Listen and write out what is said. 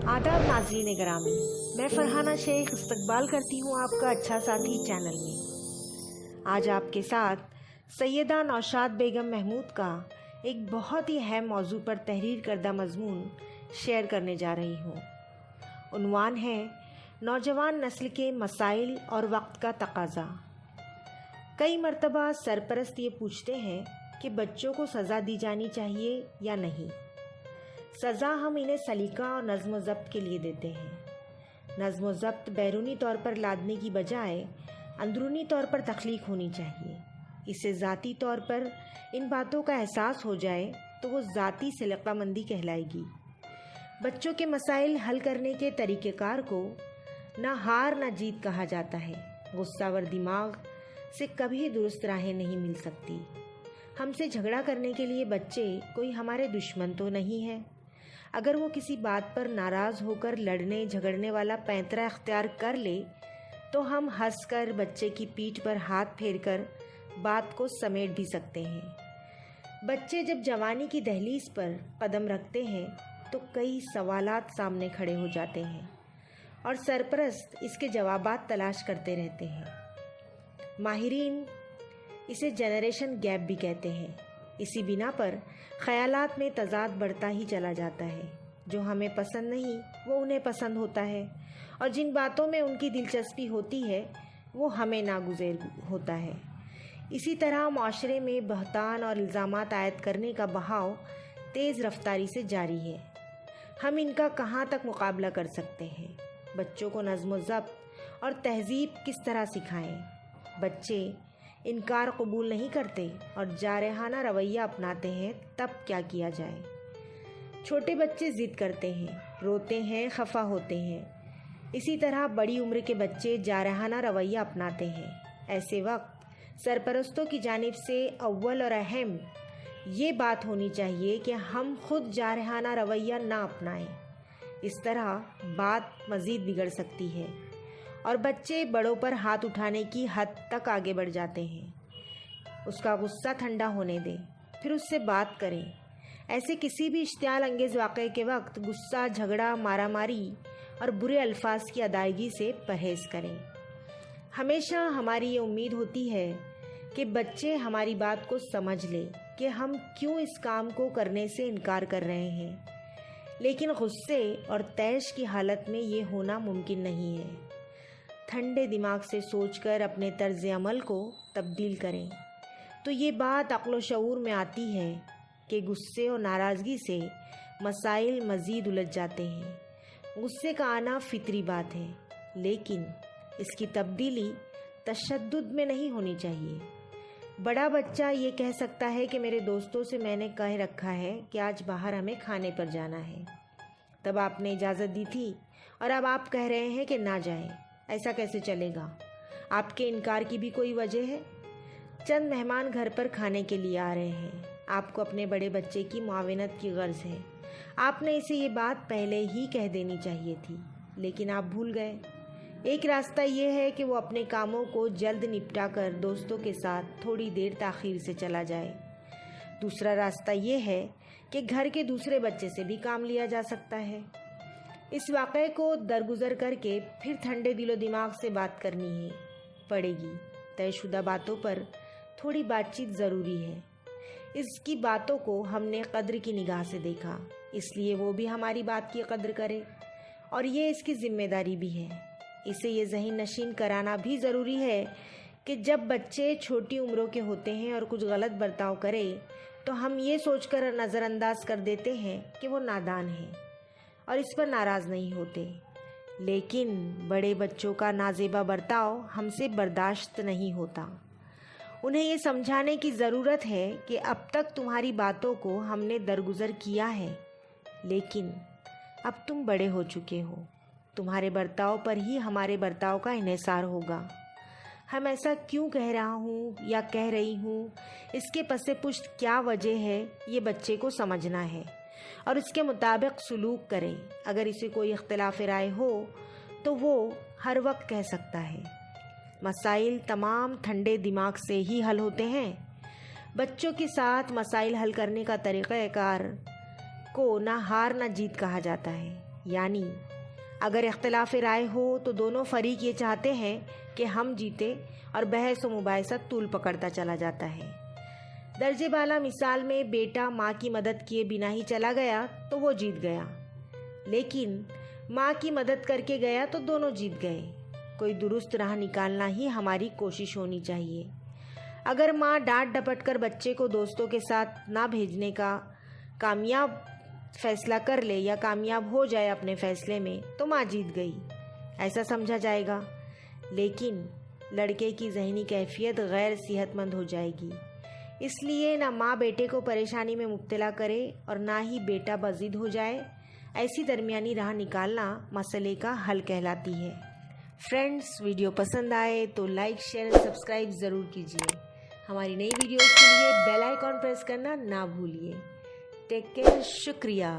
आदाब नाज़रीन ग्रामी, मैं फरहाना शेख इस्तकबाल करती हूँ आपका अच्छा साथी चैनल में। आज आपके साथ सैयदा नौशाद बेगम महमूद का एक बहुत ही अहम मौजू पर तहरीर करदा मजमून शेयर करने जा रही हूँ। उन्वान है नौजवान नस्ल के मसाइल और वक्त का तकाज़ा। कई मरतबा सरपरस्त ये पूछते हैं कि बच्चों को सज़ा दी जानी चाहिए या नहीं। सज़ा हम इन्हें सलीका और नज़्म ज़ब्त के लिए देते हैं। नज़्म ज़ब्त बैरूनी तौर पर लादने की बजाय अंदरूनी तौर पर तख्लीक होनी चाहिए। इससे ज़ाती तौर पर इन बातों का एहसास हो जाए तो वो ज़ाती सलीक़ामंदी कहलाएगी। बच्चों के मसाइल हल करने के तरीक़ेकार को ना हार ना जीत कहा जाता है। गुस्सावर दिमाग से कभी दुरुस्त राहें नहीं मिल सकती। हमसे झगड़ा करने के लिए बच्चे कोई हमारे दुश्मन तो नहीं है। अगर वो किसी बात पर नाराज़ होकर लड़ने झगड़ने वाला पैंतरा अख्तियार कर ले तो हम हंसकर बच्चे की पीठ पर हाथ फेरकर बात को समेट भी सकते हैं। बच्चे जब जवानी की दहलीज पर कदम रखते हैं तो कई सवालात सामने खड़े हो जाते हैं और सरपरस्त इसके जवाबात तलाश करते रहते हैं। माहिरीन इसे जनरेशन गैप भी कहते हैं। इसी बिना पर ख़यालात में तज़ाद बढ़ता ही चला जाता है। जो हमें पसंद नहीं वो उन्हें पसंद होता है और जिन बातों में उनकी दिलचस्पी होती है वो हमें नागुज़ेर होता है। इसी तरह माशरे में बहतान और इल्ज़ामात आयद करने का बहाव तेज़ रफ्तारी से जारी है। हम इनका कहाँ तक मुकाबला कर सकते हैं? बच्चों को नज़्म ज़ब्त और तहज़ीब किस तरह सिखाएं? बच्चे इनकार कबूल नहीं करते और जारहाना रवैया अपनाते हैं, तब क्या किया जाए? छोटे बच्चे ज़िद करते हैं, रोते हैं, खफा होते हैं। इसी तरह बड़ी उम्र के बच्चे जारहाना रवैया अपनाते हैं। ऐसे वक्त सरपरस्तों की जानिब से अव्वल और अहम ये बात होनी चाहिए कि हम खुद जारहाना रवैया ना अपनाएं। इस तरह बात मज़ीद बिगड़ सकती है और बच्चे बड़ों पर हाथ उठाने की हद तक आगे बढ़ जाते हैं। उसका गुस्सा ठंडा होने दें, फिर उससे बात करें। ऐसे किसी भी इश्तियाल अंगेज़ वाक़े के वक्त गुस्सा, झगड़ा, मारामारी और बुरे अल्फाज की अदायगी से परहेज़ करें। हमेशा हमारी ये उम्मीद होती है कि बच्चे हमारी बात को समझ लें कि हम क्यों इस काम को करने से इनकार कर रहे हैं, लेकिन गुस्से और तैश की हालत में ये होना मुमकिन नहीं है। ठंडे दिमाग से सोचकर अपने तर्ज़ अमल को तब्दील करें तो ये बात अक्ल व शऊर में आती है कि गुस्से और नाराज़गी से मसाइल मज़ीद उलझ जाते हैं। गुस्से का आना फितरी बात है, लेकिन इसकी तब्दीली तशद्दुद में नहीं होनी चाहिए। बड़ा बच्चा ये कह सकता है कि मेरे दोस्तों से मैंने कह रखा है कि आज बाहर हमें खाने पर जाना है, तब आपने इजाज़त दी थी और अब आप कह रहे हैं कि ना जाएं। ऐसा कैसे चलेगा? आपके इनकार की भी कोई वजह है? चंद मेहमान घर पर खाने के लिए आ रहे हैं। आपको अपने बड़े बच्चे की मुआवनत की गर्ज है। आपने इसे ये बात पहले ही कह देनी चाहिए थी, लेकिन आप भूल गए। एक रास्ता ये है कि वो अपने कामों को जल्द निपटा कर दोस्तों के साथ थोड़ी देर ताख़ीर से चला जाए। दूसरा रास्ता ये है कि घर के दूसरे बच्चे से भी काम लिया जा सकता है। इस वाक़े को दरगुजर करके फिर ठंडे दिलो दिमाग से बात करनी ही पड़ेगी। तयशुदा बातों पर थोड़ी बातचीत ज़रूरी है। इसकी बातों को हमने कद्र की निगाह से देखा, इसलिए वो भी हमारी बात की कद्र करे और ये इसकी ज़िम्मेदारी भी है। इसे ये ज़हन नशीन कराना भी ज़रूरी है कि जब बच्चे छोटी उम्रों के होते हैं और कुछ गलत बर्ताव करें तो हम ये सोचकर नज़रअंदाज कर देते हैं कि वो नादान है और इस पर नाराज़ नहीं होते। लेकिन बड़े बच्चों का नाज़ेबा बर्ताव हमसे बर्दाश्त नहीं होता। उन्हें ये समझाने की ज़रूरत है कि अब तक तुम्हारी बातों को हमने दरगुजर किया है, लेकिन अब तुम बड़े हो चुके हो। तुम्हारे बर्ताव पर ही हमारे बर्ताव का इन्हिसार होगा। हम ऐसा क्यों कह रहा हूँ या कह रही हूँ, इसके पसे पुष्ट क्या वजह है, ये बच्चे को समझना है और इसके मुताबिक सलूक करें। अगर इसे कोई इख्तिलाफ़ राय हो तो वो हर वक्त कह सकता है। मसाइल तमाम ठंडे दिमाग से ही हल होते हैं। बच्चों के साथ मसाइल हल करने का तरीक़ाकार को ना हार ना जीत कहा जाता है। یعنی اگر اختلاف رائے ہو تو دونوں فریق یہ چاہتے ہیں کہ ہم جیتے اور بحث و مباحثہ طول پکڑتا چلا جاتا ہے۔ درجے بالا مثال میں بیٹا ماں کی مدد کیے بنا ہی چلا گیا تو وہ جیت گیا، لیکن ماں کی مدد کر کے گیا تو دونوں جیت گئے۔ کوئی درست راہ نکالنا ہی ہماری کوشش ہونی چاہیے۔ اگر ماں ڈانٹ ڈپٹ کر بچے کو دوستوں کے ساتھ نہ بھیجنے کا کامیاب فیصلہ کر لے یا کامیاب ہو جائے اپنے فیصلے میں تو ماں جیت گئی، ایسا سمجھا جائے گا، لیکن لڑکے کی ذہنی کیفیت غیر صحت مند ہو جائے گی۔ اس لیے نہ ماں بیٹے کو پریشانی میں مبتلا کرے اور نہ ہی بیٹا بضد ہو جائے۔ ایسی درمیانی راہ نکالنا مسئلے کا حل کہلاتی ہے۔ فرینڈز، ویڈیو پسند آئے تو لائک، شیئر اور سبسکرائب ضرور کیجیے۔ ہماری نئی ویڈیوز کے لیے بیل آئیکن پریس کرنا نہ بھولیے۔ ٹیک کیئر، شکریہ۔